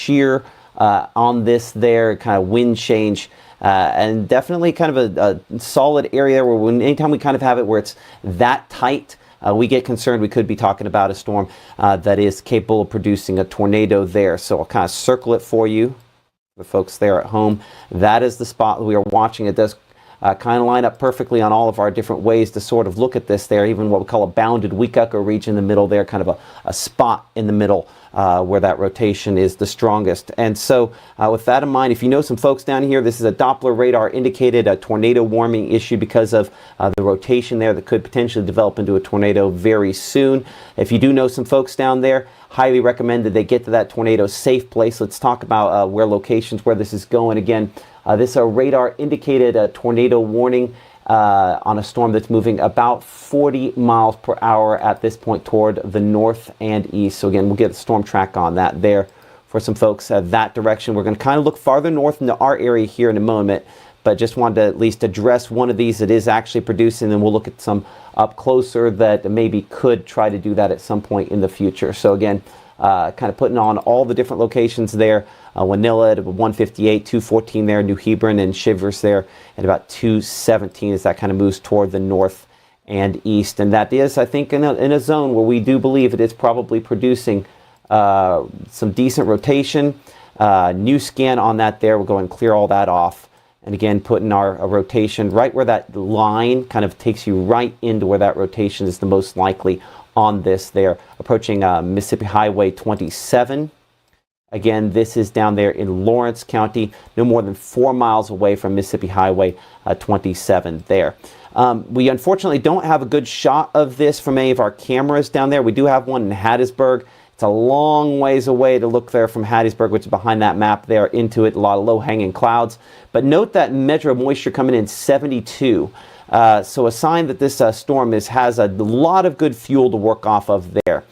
shear on this there, kind of wind change. And definitely kind of a solid area where anytime we kind of have it where it's that tight, we get concerned. We could be talking about a storm that is capable of producing a tornado there. So I'll kind of circle it for you, the folks there at home. That is the spot we are watching. It does kind of line up perfectly on all of our different ways to sort of look at this there, even what we call a bounded weak echo region in the middle there, kind of a spot in the middle where that rotation is the strongest. And so with that in mind, if you know some folks down here, this is a Doppler radar indicated a tornado warning issue because of the rotation there that could potentially develop into a tornado very soon. If you do know some folks down there, highly recommend that they get to that tornado safe place. Let's talk about where this is going. Again, this radar indicated a tornado warning on a storm that's moving about 40 miles per hour at this point toward the north and east. So again, we'll get the storm track on that there for some folks that direction. We're going to kind of look farther north into our area here in a moment, but just wanted to at least address one of these that is actually producing, and we'll look at some up closer that maybe could try to do that at some point in the future. So again, kind of putting on all the different locations there. Wanilla at 158, 214 there, New Hebron and Shivers there at about 217 as that kind of moves toward the north and east. And that is, I think, in a zone where we do believe it is probably producing some decent rotation. New scan on that there. We'll go and clear all that off. And again, putting our rotation right where that line kind of takes you right into where that rotation is the most likely on this there. Approaching Mississippi Highway 27. Again, this is down there in Lawrence County, no more than 4 miles away from Mississippi Highway 27 there. We unfortunately don't have a good shot of this from any of our cameras down there. We do have one in Hattiesburg. It's a long ways away to look there from Hattiesburg, which is behind that map there, into it. A lot of low-hanging clouds. But note that measure of moisture coming in 72. So a sign that this storm has a lot of good fuel to work off of there.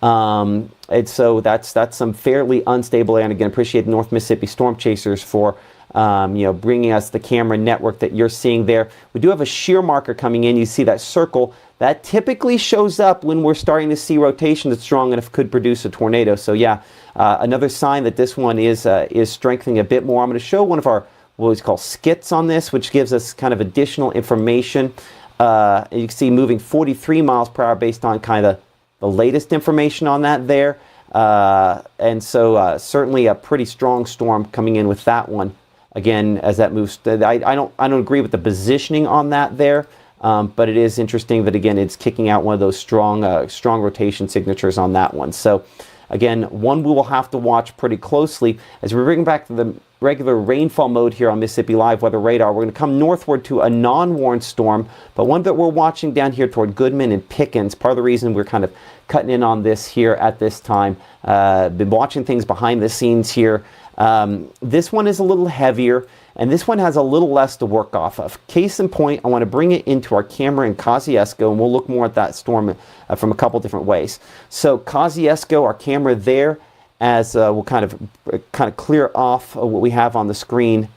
And so that's some fairly unstable air. And again, appreciate the North Mississippi Storm Chasers for bringing us the camera network that you're seeing there. We do have a shear marker coming in. You see that circle. That typically shows up when we're starting to see rotation that's strong enough could produce a tornado. So yeah, another sign that this one is strengthening a bit more. I'm going to show one of our what we call skits on this, which gives us kind of additional information. You can see moving 43 miles per hour based on kind of the latest information on that there. And so certainly a pretty strong storm coming in with that one. Again, as that moves, I don't agree with the positioning on that there, but it is interesting that again it's kicking out one of those strong rotation signatures on that one. So again, one we will have to watch pretty closely as we bring back to the regular rainfall mode here on Mississippi Live Weather Radar. We're going to come northward to a non-warned storm, but one that we're watching down here toward Goodman and Pickens. Part of the reason we're kind of cutting in on this here at this time. Been watching things behind the scenes here. This one is a little heavier, and this one has a little less to work off of. Case in point, I want to bring it into our camera in Kosciusko, and we'll look more at that storm from a couple different ways. So Kosciusko, our camera there, as we'll kind of clear off what we have on the screen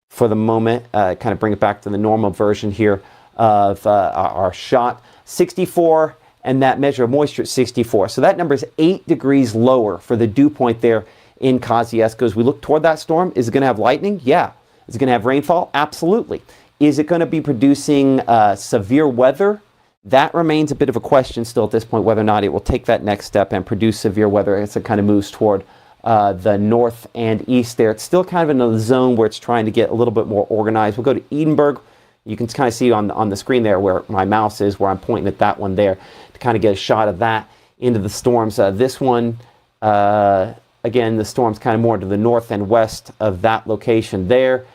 for the moment, kind of bring it back to the normal version here of our shot. 64, and that measure of moisture at 64. So that number is 8 degrees lower for the dew point there in Kosciusko. As we look toward that storm, is it going to have lightning? Yeah. Is it going to have rainfall? Absolutely. Is it going to be producing severe weather? That remains a bit of a question still at this point, whether or not it will take that next step and produce severe weather as it kind of moves toward the north and east there. It's still kind of in a zone where it's trying to get a little bit more organized. We'll go to Edinburgh. You can kind of see on the screen there where my mouse is, where I'm pointing at that one there to kind of get a shot of that into the storms. This one, again, the storm's kind of more to the north and west of that location there.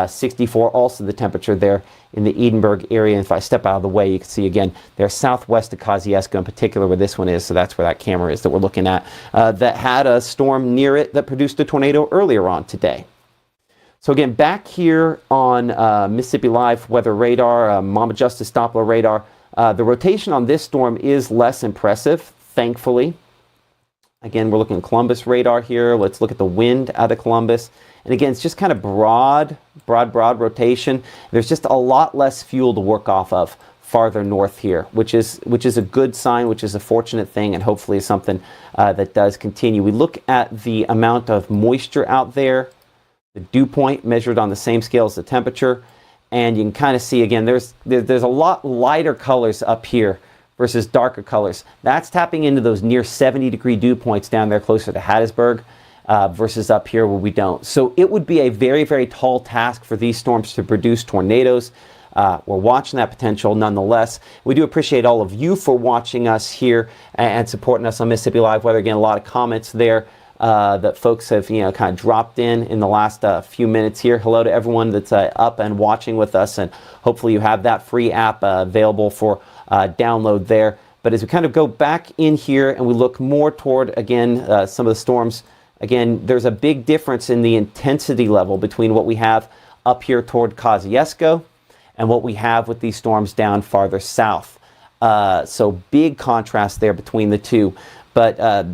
64, also the temperature there in the Edinburgh area. And if I step out of the way, you can see again, they're southwest of Kosciusko in particular where this one is. So that's where that camera is that we're looking at that had a storm near it that produced a tornado earlier on today. So again, back here on Mississippi Live Weather Radar, Mama Justice Doppler radar, the rotation on this storm is less impressive, thankfully. Again, we're looking at Columbus radar here. Let's look at the wind out of Columbus. And again, it's just kind of broad rotation. There's just a lot less fuel to work off of farther north here, which is a good sign, which is a fortunate thing, and hopefully is something that does continue. We look at the amount of moisture out there, the dew point measured on the same scale as the temperature, and you can kind of see again there's a lot lighter colors up here versus darker colors. That's tapping into those near 70-degree dew points down there closer to Hattiesburg versus up here where we don't. So it would be a very, very tall task for these storms to produce tornadoes. We're watching that potential nonetheless. We do appreciate all of you for watching us here and supporting us on Mississippi Live Weather. Again, a lot of comments there that folks have kind of dropped in the last few minutes here. Hello to everyone that's up and watching with us, and hopefully you have that free app available for download there. But as we kind of go back in here and we look more toward, again, some of the storms, again, there's a big difference in the intensity level between what we have up here toward Kosciuszko and what we have with these storms down farther south. So big contrast there between the two. But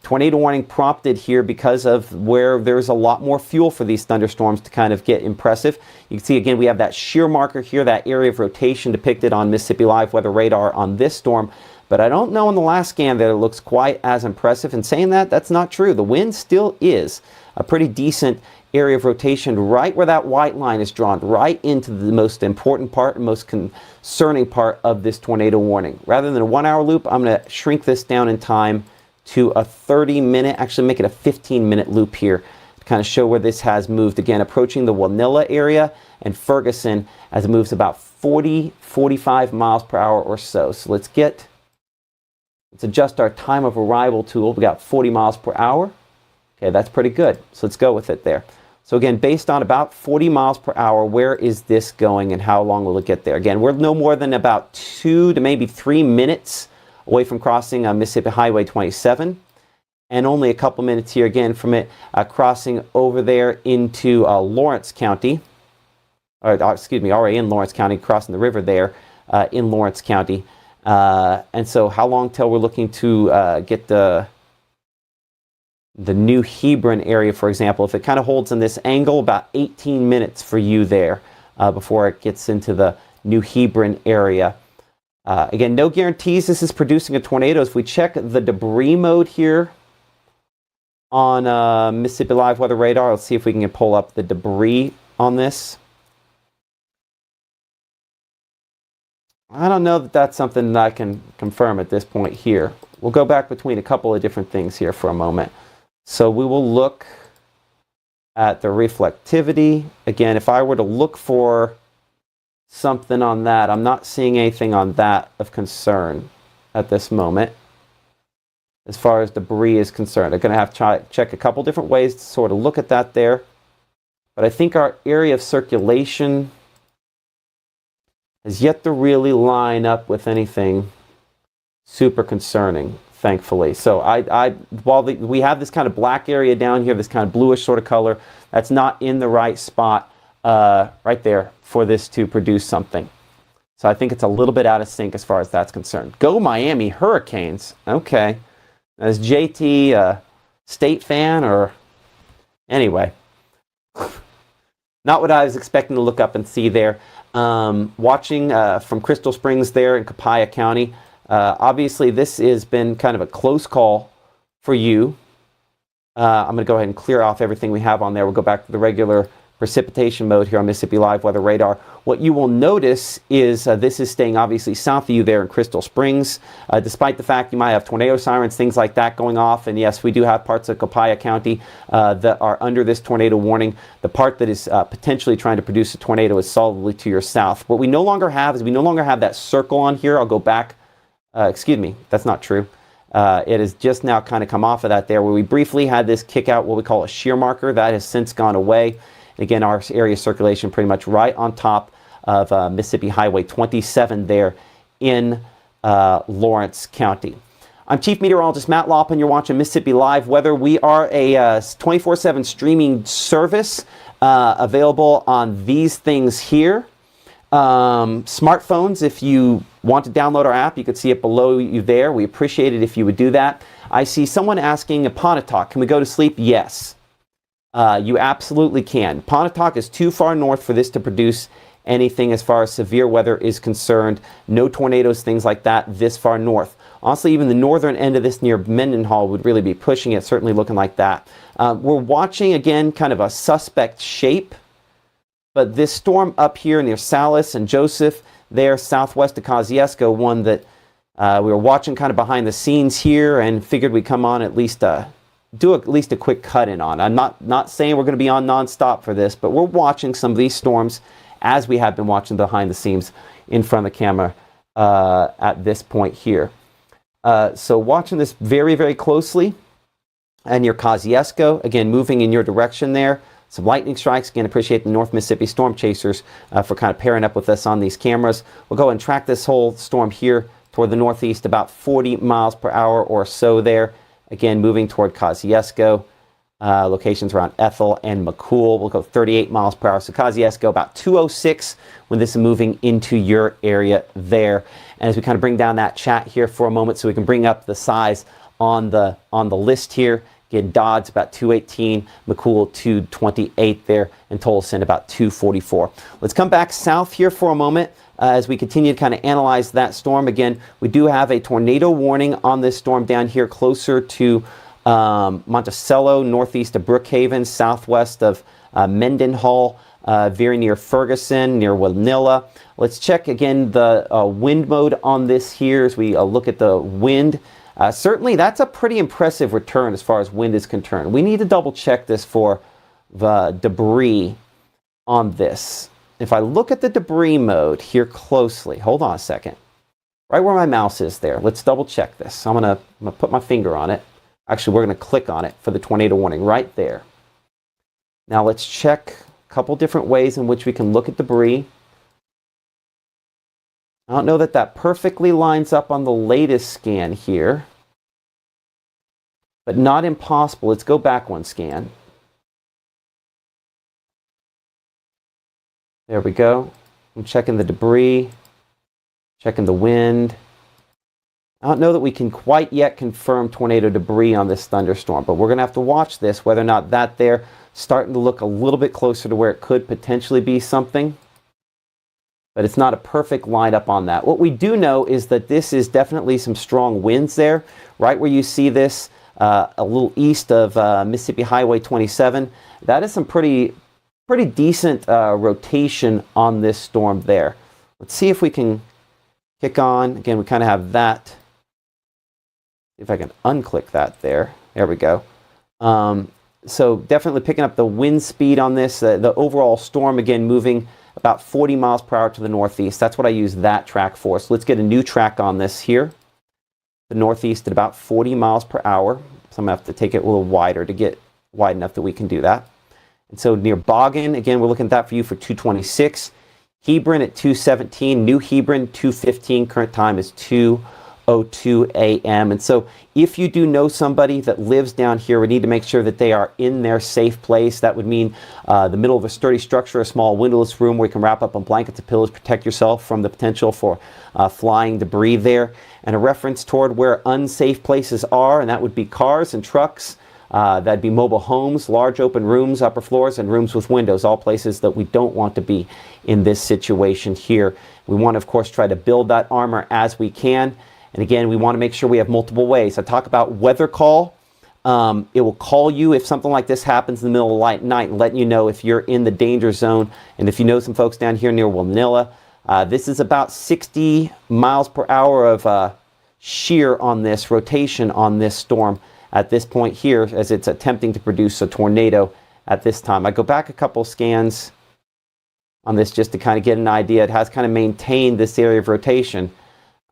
tornado warning prompted here because of where there's a lot more fuel for these thunderstorms to kind of get impressive. You can see again we have that shear marker here, that area of rotation depicted on Mississippi Live Weather radar on this storm. But I don't know in the last scan that it looks quite as impressive. And saying that, that's not true. The wind still is a pretty decent area of rotation right where that white line is drawn, right into the most important part and most concerning part of this tornado warning. Rather than a 1 hour loop, I'm going to shrink this down in time to a 30-minute, actually make it a 15-minute loop here to kind of show where this has moved. Again, approaching the Wanilla area and Ferguson as it moves about 45 miles per hour or so. So let's adjust our time of arrival tool. We got 40 miles per hour. Okay, that's pretty good. So let's go with it there. So again, based on about 40 miles per hour, where is this going and how long will it get there? Again, we're no more than about 2 to maybe 3 minutes away from crossing Mississippi Highway 27, and only a couple minutes here again from it crossing over there into Lawrence County, or excuse me, already in Lawrence County, crossing the river there in Lawrence County. And so how long till we're looking to get the New Hebron area, for example? If it kind of holds in this angle, about 18 minutes for you there before it gets into the New Hebron area. Again, no guarantees this is producing a tornado. If we check the debris mode here on Mississippi Live Weather Radar, let's see if we can pull up the debris on this. I don't know that that's something that I can confirm at this point here. We'll go back between a couple of different things here for a moment. So we will look at the reflectivity. Again, if I were to look for something on that, I'm not seeing anything on that of concern at this moment as far as debris is concerned. I'm going to have to check a couple different ways to sort of look at that there. But I think our area of circulation has yet to really line up with anything super concerning, thankfully. So while we have this kind of black area down here, this kind of bluish sort of color, that's not in the right spot right there for this to produce something. So I think it's a little bit out of sync as far as that's concerned. Go Miami Hurricanes. Okay. Is JT a State fan or... Anyway. Not what I was expecting to look up and see there. Watching from Crystal Springs there in Copiah County. Obviously, this has been kind of a close call for you. I'm going to go ahead and clear off everything we have on there. We'll go back to the regular precipitation mode here on Mississippi Live Weather Radar. What you will notice is this is staying obviously south of you there in Crystal Springs, despite the fact you might have tornado sirens, things like that going off. And yes, we do have parts of Copiah County that are under this tornado warning. The part that is potentially trying to produce a tornado is solidly to your south. What we no longer have is we no longer have that circle on here. I'll go back. Excuse me, that's not true. It has just now kind of come off of that there where we briefly had this kick out, what we call a shear marker. That has since gone away. Again, our area of circulation pretty much right on top of Mississippi Highway 27 there in Lawrence County. I'm Chief Meteorologist Matt Loppin. You're watching Mississippi Live Weather. We are a 24/7 streaming service available on these things here. Smartphones, if you want to download our app, you can see it below you there. We appreciate it if you would do that. I see someone asking, Pontotoc, can we go to sleep? Yes. You absolutely can. Pontotoc is too far north for this to produce anything as far as severe weather is concerned. No tornadoes, things like that this far north. Honestly, even the northern end of this near Mendenhall would really be pushing it, certainly looking like that. We're watching, again, kind of a suspect shape, but this storm up here near Salis and Joseph, there southwest of Kosciuszko, one that we were watching kind of behind the scenes here and figured we'd come on at least do at least a quick cut-in on. I'm not saying we're going to be on nonstop for this, but we're watching some of these storms as we have been watching behind the scenes in front of the camera at this point here. So watching this very, very closely, and your Kosciuszko, again, moving in your direction there. Some lightning strikes. Again, appreciate the North Mississippi Storm Chasers for kind of pairing up with us on these cameras. We'll go and track this whole storm here toward the northeast, about 40 miles per hour or so there. Again, moving toward Kosciuszko. Locations around Ethel and McCool. We'll go 38 miles per hour. So Kosciuszko about 206 when this is moving into your area there. And as we kind of bring down that chat here for a moment so we can bring up the size on the list here. Again, Dodds about 218, McCool 228 there, and Tolleson about 244. Let's come back south here for a moment as we continue to kind of analyze that storm. Again, we do have a tornado warning on this storm down here closer to Monticello, northeast of Brookhaven, southwest of Mendenhall, very near Ferguson, near Winilla. Let's check again the wind mode on this here as we look at the wind. Certainly, that's a pretty impressive return as far as wind is concerned. We need to double check this for the debris on this. If I look at the debris mode here closely, hold on a second. Right where my mouse is there, let's double check this. I'm gonna put my finger on it. Actually, we're gonna click on it for the tornado warning right there. Now let's check a couple different ways in which we can look at debris. I don't know that that perfectly lines up on the latest scan here, but not impossible. Let's go back one scan. There we go. I'm checking the debris, checking the wind. I don't know that we can quite yet confirm tornado debris on this thunderstorm, but we're going to have to watch this, whether or not that there starting to look a little bit closer to where it could potentially be something. But it's not a perfect lineup on that. What we do know is that this is definitely some strong winds there. Right where you see this, a little east of Mississippi Highway 27, that is some pretty decent rotation on this storm there. Let's see if we can kick on. Again, we kind of have that. See if I can unclick that there. There we go. So definitely picking up the wind speed on this. The overall storm, again, moving about 40 miles per hour to the northeast. That's what I use that track for. So let's get a new track on this here. The northeast at about 40 miles per hour. So I'm going to have to take it a little wider to get wide enough that we can do that. And so near Boggin, again, we're looking at that for you for 226. Hebron at 217. New Hebron, 215. Current time is 2:02 a.m. And so if you do know somebody that lives down here, we need to make sure that they are in their safe place. That would mean the middle of a sturdy structure, a small windowless room where you can wrap up on blankets and pillows, protect yourself from the potential for flying debris there. And a reference toward where unsafe places are, and that would be cars and trucks. That'd be mobile homes, large open rooms, upper floors, and rooms with windows, all places that we don't want to be in this situation here. We want to, of course, try to build that armor as we can. And again, we want to make sure we have multiple ways. I talk about weather call. It will call you if something like this happens in the middle of the night and letting you know if you're in the danger zone. And if you know some folks down here near Winilla, this is about 60 miles per hour of shear on this, rotation on this storm at this point here as it's attempting to produce a tornado at this time. I go back a couple scans on this just to kind of get an idea. It has kind of maintained this area of rotation.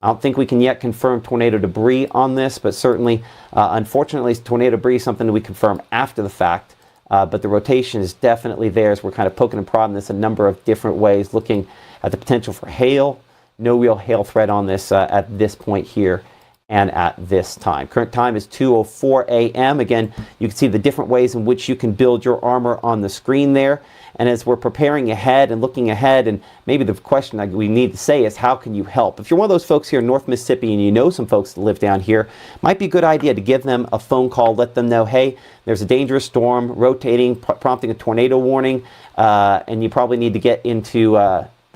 I don't think we can yet confirm tornado debris on this, but certainly, unfortunately, tornado debris is something that we confirm after the fact. But the rotation is definitely there as we're kind of poking and prodding this a number of different ways, looking at the potential for hail. No real hail threat on this at this point here and at this time. Current time is 2:04 a.m. Again, you can see the different ways in which you can build your armor on the screen there. And as we're preparing ahead and looking ahead, and maybe the question we need to say is, how can you help? If you're one of those folks here in North Mississippi and you know some folks that live down here, might be a good idea to give them a phone call, let them know, hey, there's a dangerous storm rotating, prompting a tornado warning, and you probably need to get into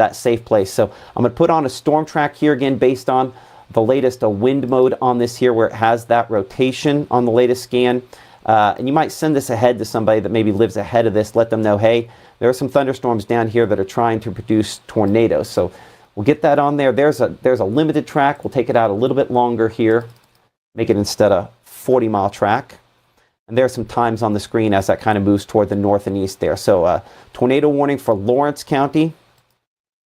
that safe place. So I'm going to put on a storm track here again based on the latest wind mode on this here, where it has that rotation on the latest scan. And you might send this ahead to somebody that maybe lives ahead of this, let them know, hey, there are some thunderstorms down here that are trying to produce tornadoes. So we'll get that on there. There's a limited track. We'll take it out a little bit longer here, make it instead a 40-mile track. And there's some times on the screen as that kind of moves toward the north and east there. So tornado warning for Lawrence County,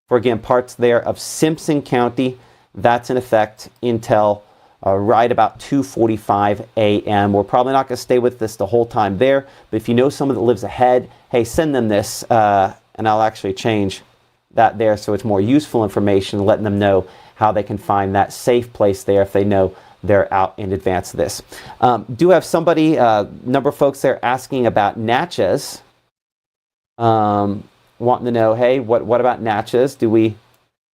for again parts there of Simpson County. That's in effect until right about 2:45 a.m. We're probably not going to stay with this the whole time there, but if you know someone that lives ahead, hey, send them this, and I'll actually change that there so it's more useful information, letting them know how they can find that safe place there if they know they're out in advance of this. Do have somebody, number of folks there asking about Natchez, wanting to know, hey, what about Natchez? Do we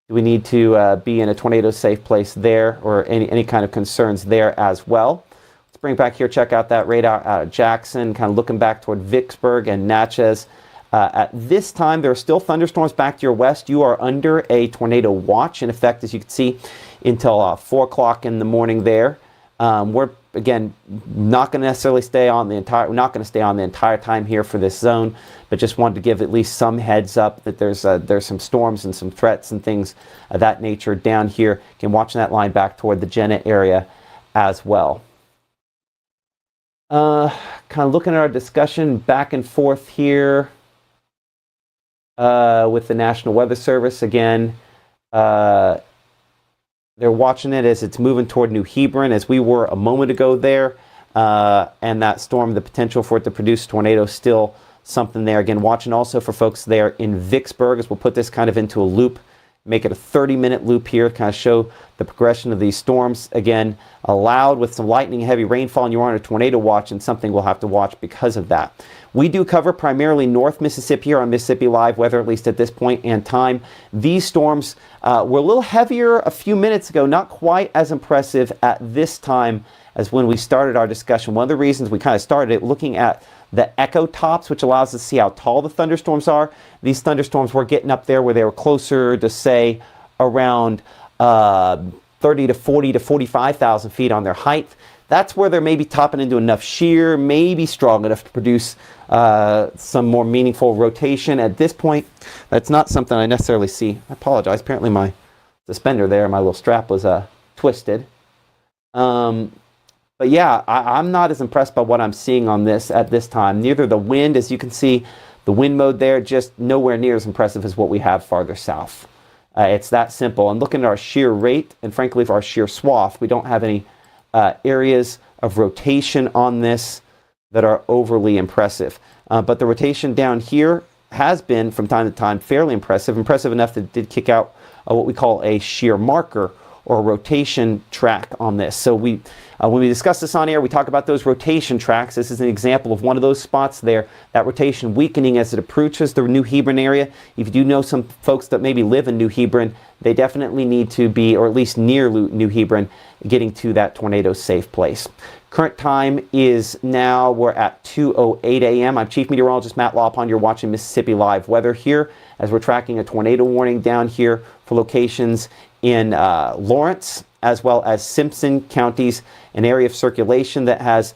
need to be in a tornado safe place there, or any kind of concerns there as well? Let's bring it back here, check out that radar out of Jackson, kind of looking back toward Vicksburg and Natchez. At this time, there are still thunderstorms back to your west. You are under a tornado watch, in effect, as you can see, until 4 o'clock in the morning there. We're, again, not going to necessarily stay on the entire, we're not going to stay on the entire time here for this zone, but just wanted to give at least some heads up that there's some storms and some threats and things of that nature down here. Again, watching that line back toward the Jenna area as well. Kind of looking at our discussion back and forth here with the National Weather Service again. They're watching it as it's moving toward New Hebron, as we were a moment ago there. And that storm, the potential for it to produce tornadoes, still something there. Again, watching also for folks there in Vicksburg, as we'll put this kind of into a loop, make it a 30-minute loop here, kind of show the progression of these storms. Again, allowed with some lightning, heavy rainfall, and you're on a tornado watch, and something we'll have to watch because of that. We do cover primarily North Mississippi here on Mississippi Live Weather, at least at this point in time. These storms were a little heavier a few minutes ago, not quite as impressive at this time as when we started our discussion. One of the reasons we kind of started it looking at the echo tops, which allows us to see how tall the thunderstorms are. These thunderstorms were getting up there where they were closer to, say, around 30 to 40 to 45,000 feet on their height. That's where they're maybe topping into enough shear, maybe strong enough to produce some more meaningful rotation. At this point, that's not something I necessarily see. I apologize. Apparently my suspender there, my little strap was twisted. But yeah, I'm not as impressed by what I'm seeing on this at this time. Neither the wind, as you can see, the wind mode there, just nowhere near as impressive as what we have farther south. It's that simple. And looking at our shear rate, and frankly for our shear swath, we don't have any areas of rotation on this that are overly impressive. But the rotation down here has been, from time to time, fairly impressive enough that it did kick out what we call a shear marker, or a rotation track on this. So when we discuss this on air, we talk about those rotation tracks. This is an example of one of those spots there, that rotation weakening as it approaches the New Hebron area. If you do know some folks that maybe live in New Hebron, they definitely need to be, or at least near New Hebron, getting to that tornado safe place. Current time is now, we're at 2:08 a.m. I'm Chief Meteorologist Matt Lawpond. You're watching Mississippi Live Weather here as we're tracking a tornado warning down here for locations in Lawrence as well as Simpson counties, an area of circulation that has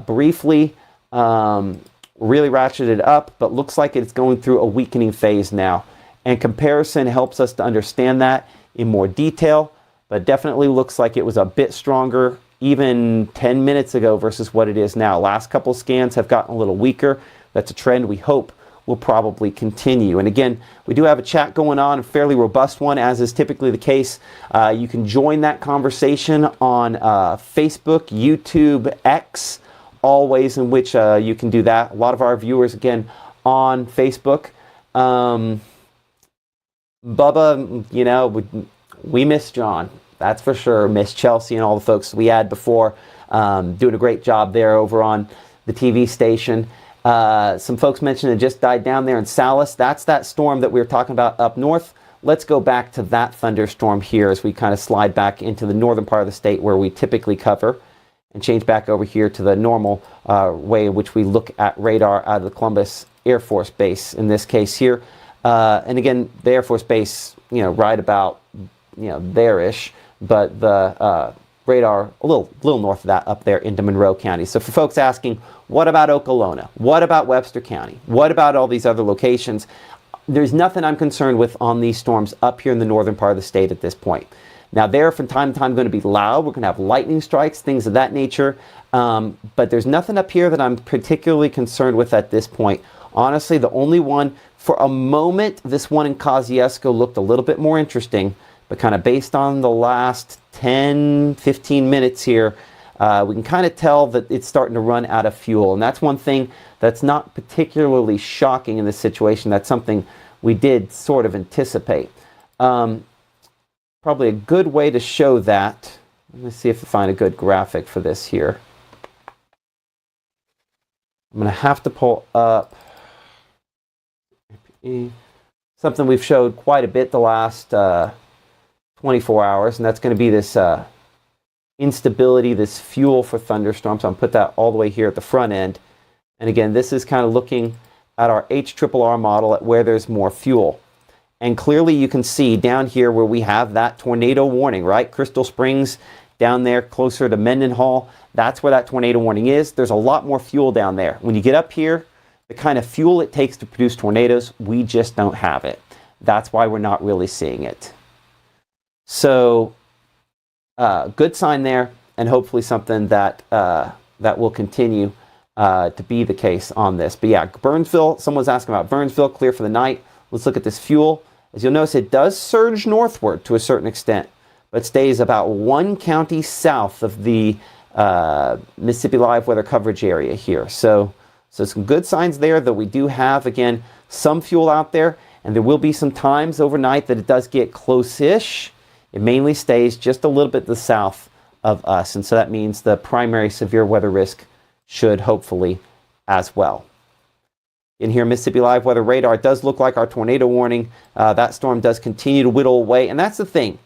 briefly really ratcheted up, but looks like it's going through a weakening phase now. And comparison helps us to understand that in more detail, but definitely looks like it was a bit stronger even 10 minutes ago versus what it is now. Last couple scans have gotten a little weaker. That's a trend we hope will probably continue. And again, we do have a chat going on, a fairly robust one, as is typically the case. You can join that conversation on Facebook, YouTube, X, all ways in which you can do that. A lot of our viewers, again, on Facebook. Bubba, you know, we miss John. That's for sure. Miss Chelsea and all the folks we had before. Doing a great job there over on the TV station. Some folks mentioned it just died down there in Salis. That's that storm that we were talking about up north. Let's go back to that thunderstorm here as we kind of slide back into the northern part of the state where we typically cover, and change back over here to the normal way in which we look at radar out of the Columbus Air Force Base in this case here. And again, the Air Force Base, right about, there-ish, but the radar a little north of that up there into Monroe County. So for folks asking, what about Okolona? What about Webster County? What about all these other locations? There's nothing I'm concerned with on these storms up here in the northern part of the state at this point. Now, they're from time to time going to be loud. We're going to have lightning strikes, things of that nature. But there's nothing up here that I'm particularly concerned with at this point. Honestly, the only one, for a moment, this one in Kosciuszko looked a little bit more interesting. But kind of based on the last 10, 15 minutes here, we can kind of tell that it's starting to run out of fuel. And that's one thing that's not particularly shocking in this situation. That's something we did sort of anticipate. Probably a good way to show that. Let me see if I find a good graphic for this here. I'm going to have to pull up something we've showed quite a bit the last 24 hours, and that's going to be this instability, this fuel for thunderstorms. So I'm going to put that all the way here at the front end. And again, this is kind of looking at our HRRR model at where there's more fuel. And clearly you can see down here where we have that tornado warning, right? Crystal Springs down there closer to Mendenhall. That's where that tornado warning is. There's a lot more fuel down there. When you get up here, the kind of fuel it takes to produce tornadoes, we just don't have it. That's why we're not really seeing it. So good sign there, and hopefully something that that will continue to be the case on this. But yeah, Burnsville, someone's asking about Burnsville, clear for the night. Let's look at this fuel. As you'll notice, it does surge northward to a certain extent, but stays about one county south of the Mississippi Live weather coverage area here. So some good signs there, though we do have, again, some fuel out there, and there will be some times overnight that it does get close-ish. It mainly stays just a little bit to the south of us, and so that means the primary severe weather risk should hopefully as well. In here, Mississippi Live weather radar, it does look like our tornado warning. That storm does continue to whittle away, and that's the thing.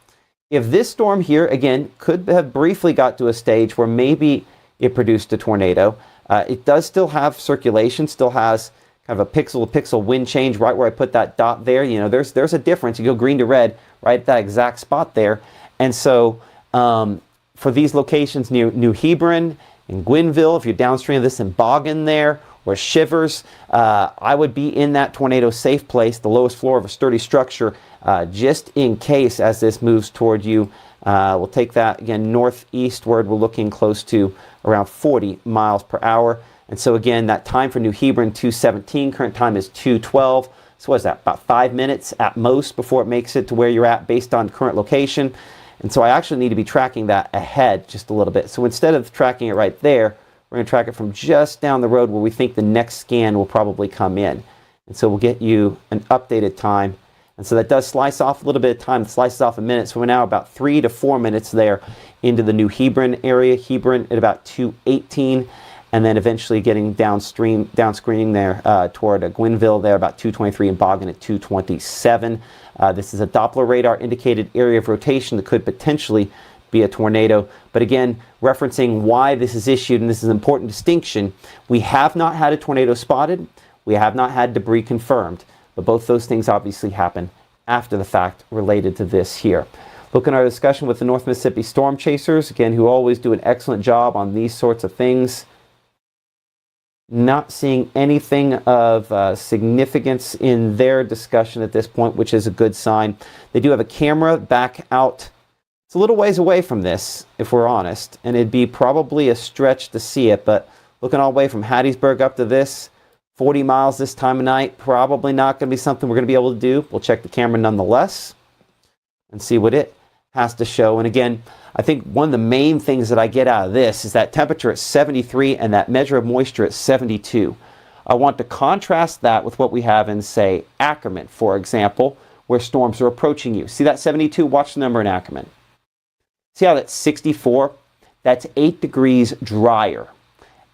If this storm here, again, could have briefly got to a stage where maybe it produced a tornado, it does still have circulation, still has kind of a pixel-to-pixel wind change right where I put that dot there. There's a difference. You go green to red right at that exact spot there. And so for these locations near New Hebron and Gwynville, if you're downstream of this in Boggin there, or Shivers, I would be in that tornado safe place, the lowest floor of a sturdy structure, just in case as this moves toward you. We'll take that again northeastward. We're looking close to around 40 miles per hour. And so again, that time for New Hebron, 2:17. Current time is 2:12. So what is that? About 5 minutes at most before it makes it to where you're at based on current location. And so I actually need to be tracking that ahead just a little bit. So instead of tracking it right there, we're going to track it from just down the road where we think the next scan will probably come in. And so we'll get you an updated time. And so that does slice off a little bit of time. It slices off a minute. So we're now about 3 to 4 minutes there into the New Hebron area. Hebron at about 2:18. And then eventually getting downscreening there toward Gwynville there about 2:23 and Boggin at 2:27. This is a Doppler radar indicated area of rotation that could potentially be a tornado. But again, referencing why this is issued, and this is an important distinction, we have not had a tornado spotted. We have not had debris confirmed. But both those things obviously happen after the fact related to this here. Looking at our discussion with the North Mississippi Storm Chasers, again, who always do an excellent job on these sorts of things. Not seeing anything of significance in their discussion at this point, which is a good sign. They do have a camera back out. It's a little ways away from this, if we're honest, and it'd be probably a stretch to see it, but looking all the way from Hattiesburg up to this, 40 miles this time of night, probably not going to be something we're going to be able to do. We'll check the camera nonetheless and see what it has to show. And again, I think one of the main things that I get out of this is that temperature at 73 and that measure of moisture at 72. I want to contrast that with what we have in, say, Ackerman, for example, where storms are approaching you. See that 72? Watch the number in Ackerman. See how that's 64? That's 8 degrees drier.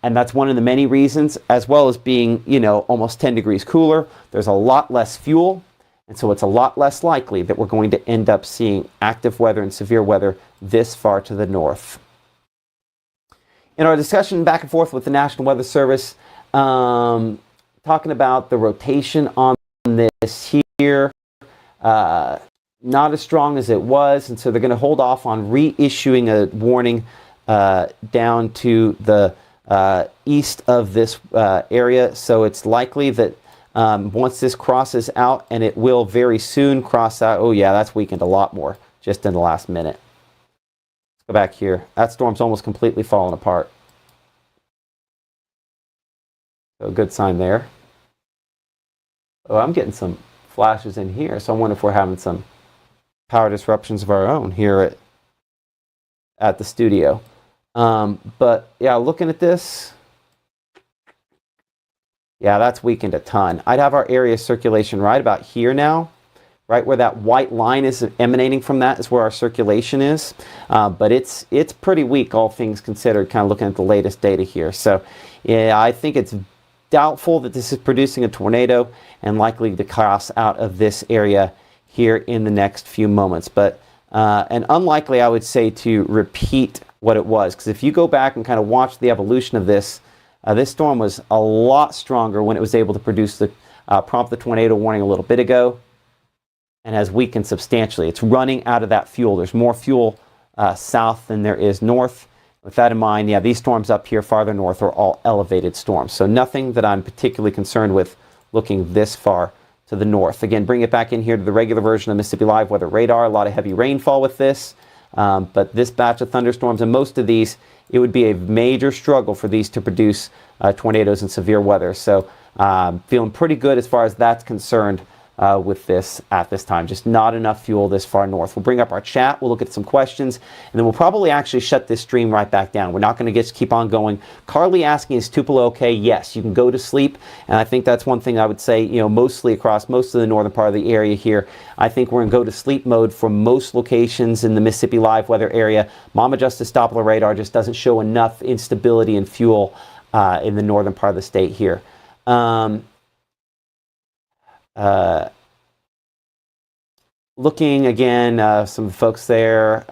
And that's one of the many reasons, as well as being, almost 10 degrees cooler. There's a lot less fuel. And so it's a lot less likely that we're going to end up seeing active weather and severe weather this far to the north. In our discussion back and forth with the National Weather Service, talking about the rotation on this here. Not as strong as it was, and so they're going to hold off on reissuing a warning down to the east of this area. So it's likely that once this crosses out, and it will very soon cross out. Oh yeah, that's weakened a lot more just in the last minute. Let's go back here. That storm's almost completely fallen apart. So good sign there. Oh, I'm getting some flashes in here, so I wonder if we're having some power disruptions of our own here at the studio. But yeah, looking at this, yeah, that's weakened a ton. I'd have our area of circulation right about here now. Right where that white line is emanating from, that is where our circulation is. But it's pretty weak, all things considered, kind of looking at the latest data here. So yeah, I think it's doubtful that this is producing a tornado and likely to cross out of this area here in the next few moments. But and unlikely, I would say, to repeat what it was, because if you go back and kind of watch the evolution of this, this storm was a lot stronger when it was able to produce the prompt the tornado warning a little bit ago, and has weakened substantially. It's running out of that fuel. There's more fuel south than there is north. With that in mind, yeah, these storms up here farther north are all elevated storms. So nothing that I'm particularly concerned with looking this far to the north. Again, bring it back in here to the regular version of Mississippi Live weather radar. A lot of heavy rainfall with this. But this batch of thunderstorms, and most of these, it would be a major struggle for these to produce tornadoes and severe weather. So feeling pretty good as far as that's concerned with this at this time. Just not enough fuel this far north. We'll bring up our chat. We'll look at some questions, and then we'll probably actually shut this stream right back down. We're not going to keep on going. Carly asking, is Tupelo okay? Yes, you can go to sleep, and I think that's one thing I would say, mostly across most of the northern part of the area here. I think we're in go to sleep mode for most locations in the Mississippi Live weather area. Mama Justice Doppler radar just doesn't show enough instability in fuel in the northern part of the state here. Looking again, some of the folks there.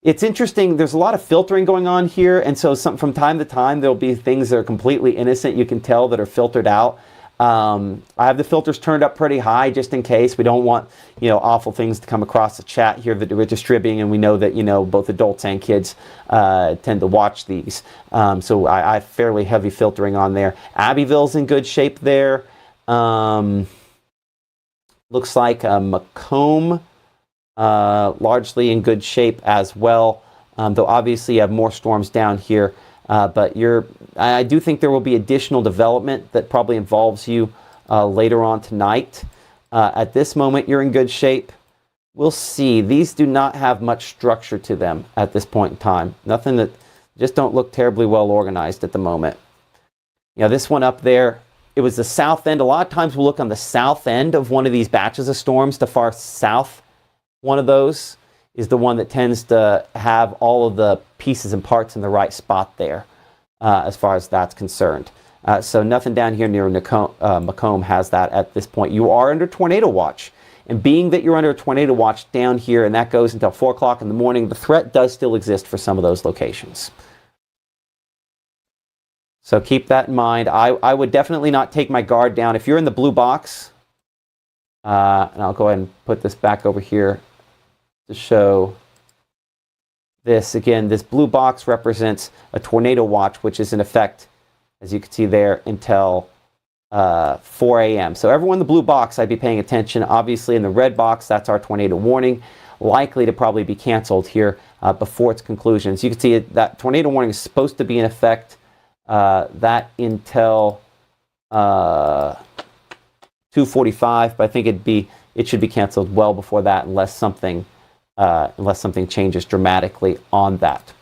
It's interesting. There's a lot of filtering going on here, and so from time to time there'll be things that are completely innocent. You can tell that are filtered out. I have the filters turned up pretty high just in case. We don't want awful things to come across the chat here that we're distributing, and we know that both adults and kids tend to watch these. So I have fairly heavy filtering on there. Abbeville's in good shape there. Looks like Macomb largely in good shape as well, though obviously you have more storms down here. But I do think there will be additional development that probably involves you later on tonight. At this moment, you're in good shape. We'll see. These do not have much structure to them at this point in time. Nothing that just don't look terribly well organized at the moment. This one up there, it was the south end. A lot of times we'll look on the south end of one of these batches of storms. The far south one of those is the one that tends to have all of the pieces and parts in the right spot there, as far as that's concerned. So nothing down here near Macomb has that at this point. You are under tornado watch. And being that you're under a tornado watch down here, and that goes until 4 o'clock in the morning, the threat does still exist for some of those locations. So keep that in mind. I would definitely not take my guard down. If you're in the blue box, and I'll go ahead and put this back over here to show this. Again, this blue box represents a tornado watch, which is in effect, as you can see there, until 4 a.m. So everyone in the blue box, I'd be paying attention. Obviously in the red box, that's our tornado warning, likely to probably be canceled here before its conclusion. So you can see that tornado warning is supposed to be in effect that until 2:45, but I think it should be canceled well before that, unless something changes dramatically on that.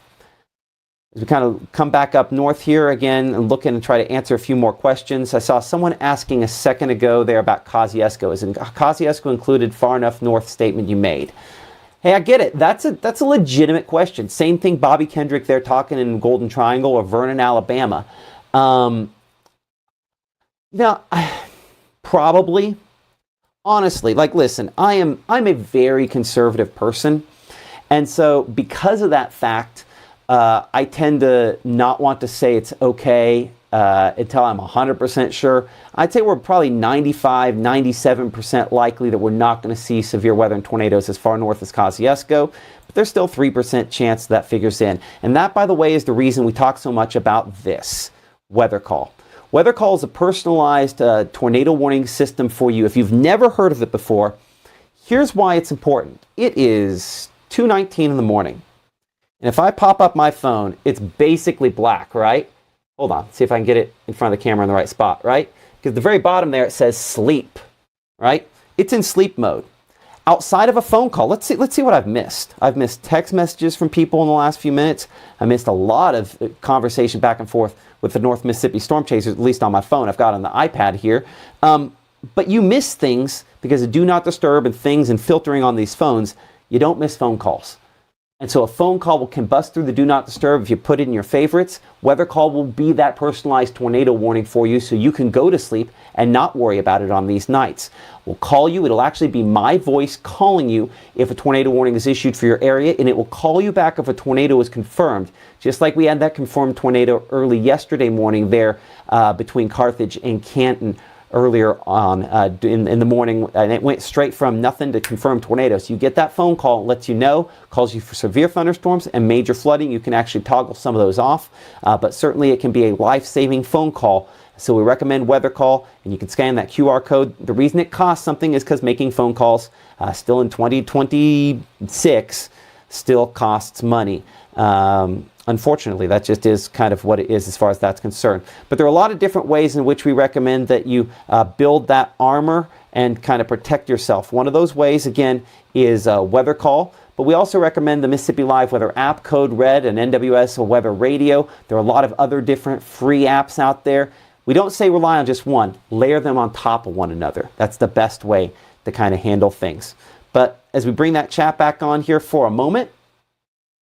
As we kind of come back up north here again and look in and try to answer a few more questions. I saw someone asking a second ago there about Kosciuszko. Is Kosciuszko included far enough north statement you made? Hey, I get it. That's a legitimate question. Same thing Bobby Kendrick there talking in Golden Triangle or Vernon, Alabama. Now, probably, honestly, listen, I'm a very conservative person. And so because of that fact, I tend to not want to say it's okay until I'm 100% sure. I'd say we're probably 95, 97% likely that we're not going to see severe weather and tornadoes as far north as Kosciuszko, but there's still 3% chance that figures in. And that, by the way, is the reason we talk so much about this weather call. Weather call is a personalized tornado warning system for you. If you've never heard of it before, here's why it's important. It is 2:19 in the morning. And if I pop up my phone, it's basically black, right? Hold on, see if I can get it in front of the camera in the right spot, right? Because at the very bottom there, it says sleep, right? It's in sleep mode. Outside of a phone call, let's see what I've missed. I've missed text messages from people in the last few minutes. I missed a lot of conversation back and forth with the North Mississippi Storm Chasers, at least on my phone. I've got it on the iPad here. But you miss things because of do not disturb and things and filtering on these phones. You don't miss phone calls. And so a phone call can bust through the do not disturb if you put it in your favorites. Weather call will be that personalized tornado warning for you so you can go to sleep and not worry about it on these nights. We'll call you. It'll actually be my voice calling you if a tornado warning is issued for your area, and it will call you back if a tornado is confirmed, just like we had that confirmed tornado early yesterday morning there between Carthage and Canton earlier on in the morning, and it went straight from nothing to confirmed tornadoes. You get that phone call, it lets you know, calls you for severe thunderstorms and major flooding. You can actually toggle some of those off, but certainly it can be a life-saving phone call. So we recommend weather call, and you can scan that QR code. The reason it costs something is because making phone calls still in 2026 still costs money. Unfortunately, that just is kind of what it is as far as that's concerned. But there are a lot of different ways in which we recommend that you build that armor and kind of protect yourself. One of those ways, again, is weather call. But we also recommend the Mississippi Live Weather app, Code Red, and NWS Weather Radio. There are a lot of other different free apps out there. We don't say rely on just one. Layer them on top of one another. That's the best way to kind of handle things. But as we bring that chat back on here for a moment,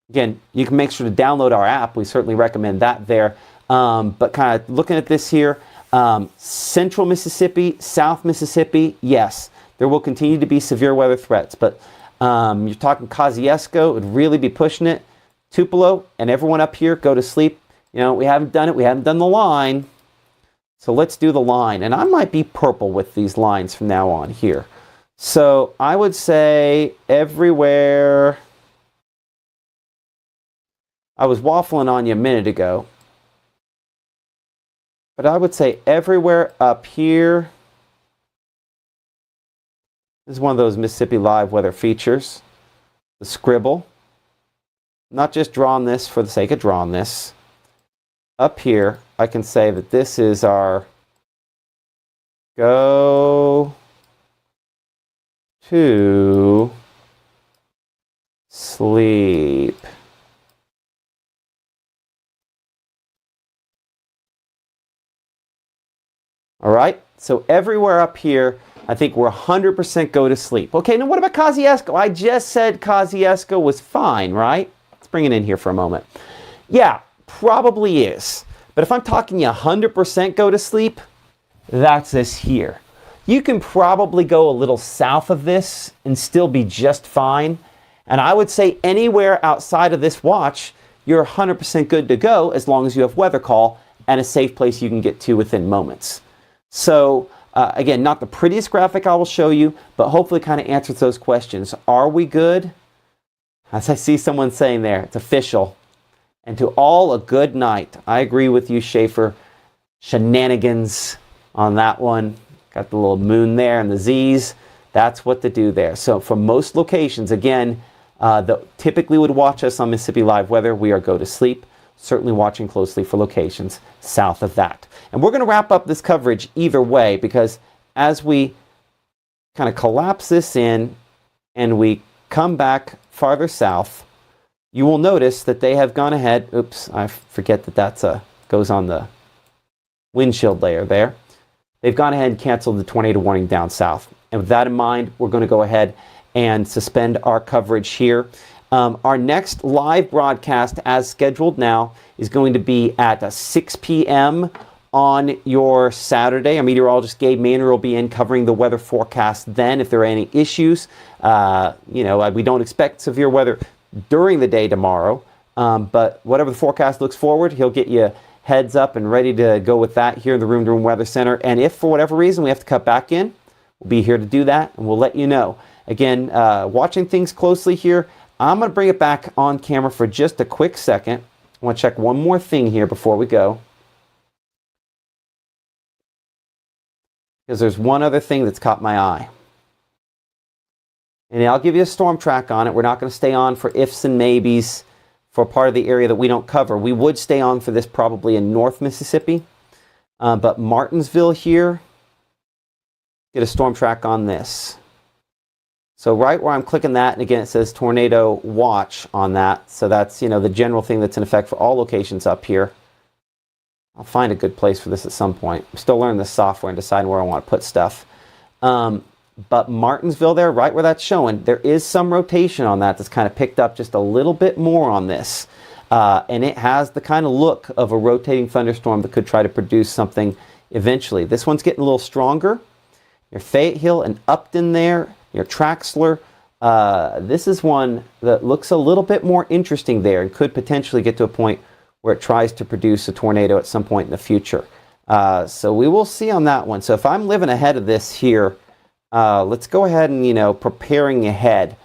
again, you can make sure to download our app. We certainly recommend that there. But kind of looking at this here, central Mississippi, South Mississippi, yes, there will continue to be severe weather threats. But you're talking Kosciuszko, it would really be pushing it. Tupelo and everyone up here, go to sleep. You know, we haven't done it. We haven't done the line. So let's do the line. And I might be purple with these lines from now on here. So I would say everywhere. I was waffling on you a minute ago, but I would say everywhere up here. This is one of those Mississippi Live weather features. The scribble. Not just drawing this for the sake of drawing this. Up here, I can say that this is our go to sleep. All right, so everywhere up here, I think we're 100% go to sleep. Okay, now what about Kosciuszko? I just said Kosciuszko was fine, right? Let's bring it in here for a moment. Yeah, probably is. But if I'm talking 100% go to sleep, that's this here. You can probably go a little south of this and still be just fine. And I would say anywhere outside of this watch, you're 100% good to go as long as you have weather call and a safe place you can get to within moments. So again, not the prettiest graphic I will show you, but hopefully kind of answers those questions. Are we good? As I see someone saying there, it's official. And to all, a good night. I agree with you, Schaefer. Shenanigans on that one. Got the little moon there and the Z's. That's what to do there. So for most locations, again, that typically would watch us on Mississippi Live Weather, we are go to sleep. Certainly watching closely for locations south of that. And we're going to wrap up this coverage either way, because as we kind of collapse this in and we come back farther south, you will notice that they have gone ahead. Oops, I forget that that's goes on the windshield layer there. They've gone ahead and canceled the tornado warning down south. And with that in mind, we're going to go ahead and suspend our coverage here. Our next live broadcast, as scheduled now, is going to be at 6 p.m. on your Saturday. Our meteorologist Gabe Manner will be in covering the weather forecast then. If there are any issues, we don't expect severe weather during the day tomorrow, but whatever the forecast looks forward, he'll get you heads up and ready to go with that here in the Room to Room Weather Center. And if for whatever reason we have to cut back in, we'll be here to do that, and we'll let you know. Again, watching things closely here. I'm going to bring it back on camera for just a quick second. I want to check one more thing here before we go, because there's one other thing that's caught my eye. And I'll give you a storm track on it. We're not going to stay on for ifs and maybes for part of the area that we don't cover. We would stay on for this probably in North Mississippi. But Martinsville here, get a storm track on this. So right where I'm clicking that, and again it says tornado watch on that. So that's, you know, the general thing that's in effect for all locations up here. I'll find a good place for this at some point. I'm still learning the software and deciding where I want to put stuff. But Martinsville there, right where that's showing, there is some rotation on that that's kind of picked up just a little bit more on this. And it has the kind of look of a rotating thunderstorm that could try to produce something eventually. This one's getting a little stronger. Your Fayetteville and Upton there, your Traxler. This is one that looks a little bit more interesting there and could potentially get to a point where it tries to produce a tornado at some point in the future. So we will see on that one. So if I'm living ahead of this here, let's go ahead and, you know, preparing ahead.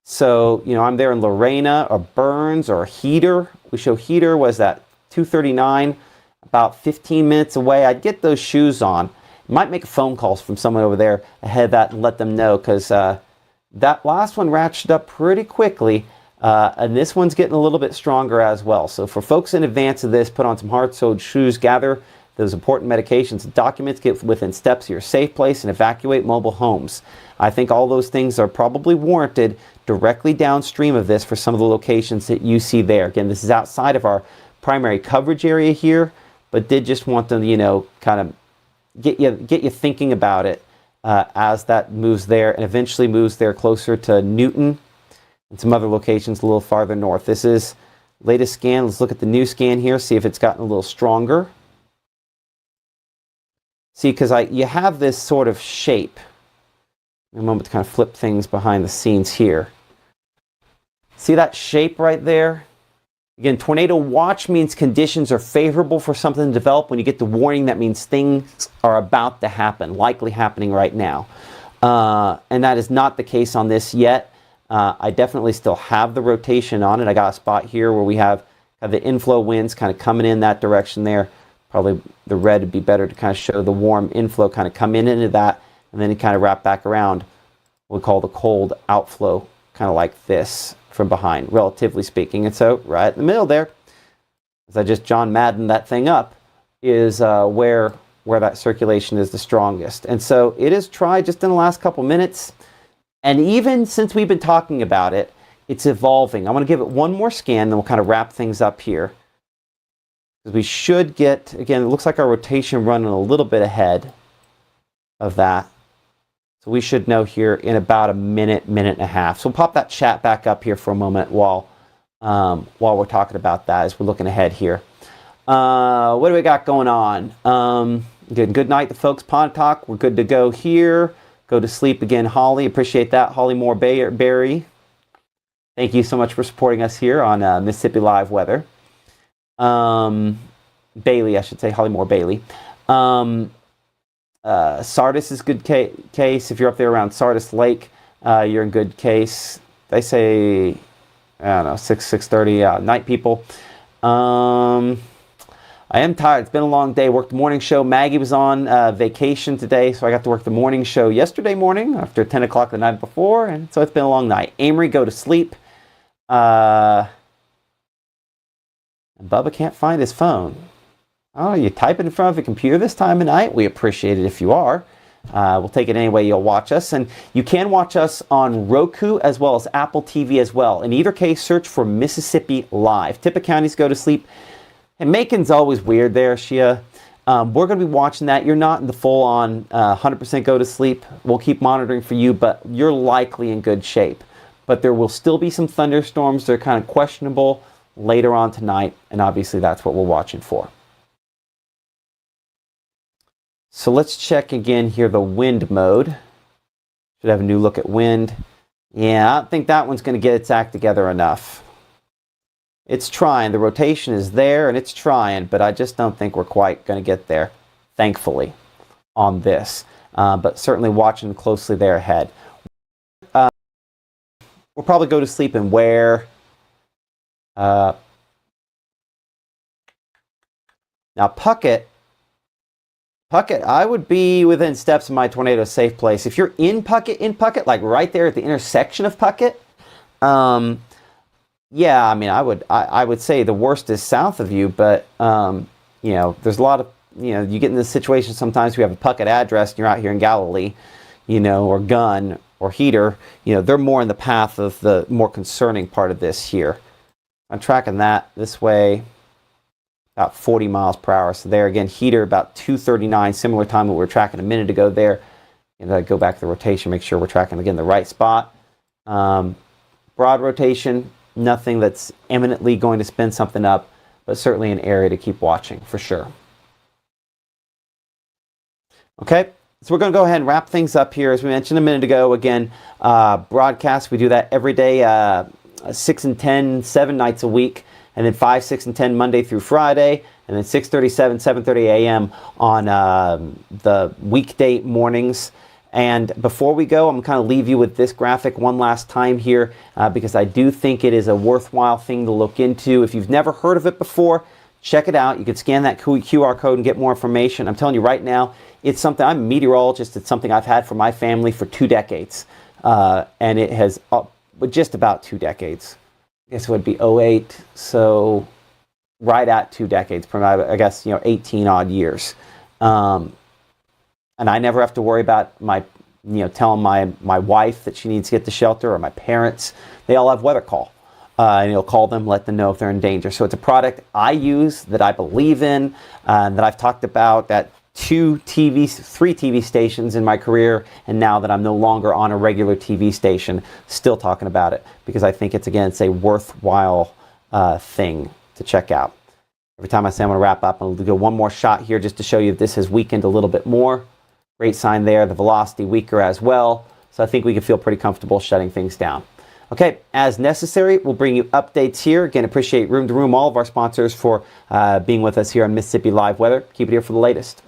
So, you know, I'm there in Lorena or Burns or Heater. We show Heater was that 239, about 15 minutes away. I'd get those shoes on. Might make phone calls from someone over there ahead of that and let them know, because that last one ratcheted up pretty quickly. And this one's getting a little bit stronger as well. So for folks in advance of this, put on some hard-soled shoes, gather those important medications and documents, get within steps of your safe place, and evacuate mobile homes. I think all those things are probably warranted directly downstream of this for some of the locations that you see there. Again, this is outside of our primary coverage area here, but did just want to, you know, kind of get you thinking about it as that moves there and eventually moves there closer to Newton and some other locations a little farther north. This is latest scan. Let's look at the new scan here, see if it's gotten a little stronger. See, because you have this sort of shape. A moment to kind of flip things behind the scenes here. See that shape right there? Again, tornado watch means conditions are favorable for something to develop. When you get the warning, that means things are about to happen, likely happening right now. And that is not the case on this yet. I definitely still have the rotation on it. I got a spot here where we have the inflow winds kind of coming in that direction there. Probably the red would be better to kind of show the warm inflow kind of come into that, and then it kind of wrap back around. We'll call the cold outflow, kind of like this from behind, relatively speaking. And so right in the middle there, as I just John Madden that thing up, is where that circulation is the strongest. And so it is tried just in the last couple minutes. And even since we've been talking about it, it's evolving. I want to give it one more scan, then we'll kind of wrap things up here. Because we should get, again, it looks like our rotation running a little bit ahead of that. So we should know here in about a minute, minute and a half. So we'll pop that chat back up here for a moment while we're talking about that as we're looking ahead here. What do we got going on? Good night to folks. Pontotoc, we're good to go here. Go to sleep again, Holly. Appreciate that. Holly Moore Berry. Thank you so much for supporting us here on Mississippi Live Weather. Bailey, I should say, Holly Moore Bailey. Sardis is good case. If you're up there around Sardis Lake, you're in good case. They say, I don't know, 6:30 night people. I am tired. It's been a long day. Worked the morning show. Maggie was on vacation today, so I got to work the morning show yesterday morning after 10 o'clock the night before, and so it's been a long night. Amory, go to sleep. Bubba can't find his phone. Oh, you type it in front of a computer this time of night? We appreciate it if you are. We'll take it any way you'll watch us. And you can watch us on Roku as well as Apple TV as well. In either case, search for Mississippi Live. Tippah County's Go to Sleep. And Macon's always weird there, Shia. We're going to be watching that. You're not in the full-on 100% go to sleep. We'll keep monitoring for you, but you're likely in good shape. But there will still be some thunderstorms. They're kind of questionable later on tonight, and obviously that's what we're watching for. So let's check again here the wind mode. Should have a new look at wind. Yeah, I don't think that one's going to get its act together enough. It's trying. The rotation is there and it's trying, but I just don't think we're quite going to get there, thankfully, on this. But certainly watching closely there ahead. We'll probably go to sleep and where. Now Puckett, I would be within steps of my tornado safe place. If you're in Puckett, like right there at the intersection of Puckett, yeah, I mean, I would say the worst is south of you, but you know, there's a lot of, you know, you get in this situation sometimes we have a Puckett address and you're out here in Galilee, you know, or Gunn or Heater, you know, they're more in the path of the more concerning part of this here. I'm tracking that this way, about 40 miles per hour. So there again, Heater about 239, similar time that we were tracking a minute ago there. And I go back to the rotation, make sure we're tracking again the right spot. Broad rotation, nothing that's imminently going to spin something up, but certainly an area to keep watching for sure. Okay, so we're going to go ahead and wrap things up here. As we mentioned a minute ago, again, broadcast, we do that every day, 6 and 10, 7 nights a week, and then 5, 6, and 10 Monday through Friday, and then 6:37, 7:30 a.m. on the weekday mornings. And before we go, I'm going to kind of leave you with this graphic one last time here because I do think it is a worthwhile thing to look into. If you've never heard of it before, check it out. You can scan that QR code and get more information. I'm telling you right now, it's something, I'm a meteorologist, it's something I've had for my family for 2 decades. And it has just about 2 decades. I guess it would be '08, so right at 2 decades, I guess, you know, 18 odd years. And I never have to worry about my, you know, telling my wife that she needs to get to shelter, or my parents. They all have weather call. And you'll call them, let them know if they're in danger. So it's a product I use, that I believe in, that I've talked about at 3 TV stations in my career, and now that I'm no longer on a regular TV station, still talking about it, because I think it's, again, it's a worthwhile thing to check out. Every time I say I'm going to wrap up, I'm going to go one more shot here just to show you that this has weakened a little bit more. Great sign there, the velocity weaker as well. So I think we can feel pretty comfortable shutting things down. Okay, as necessary, we'll bring you updates here. Again, appreciate Room to Room, all of our sponsors, for being with us here on Mississippi Live Weather. Keep it here for the latest.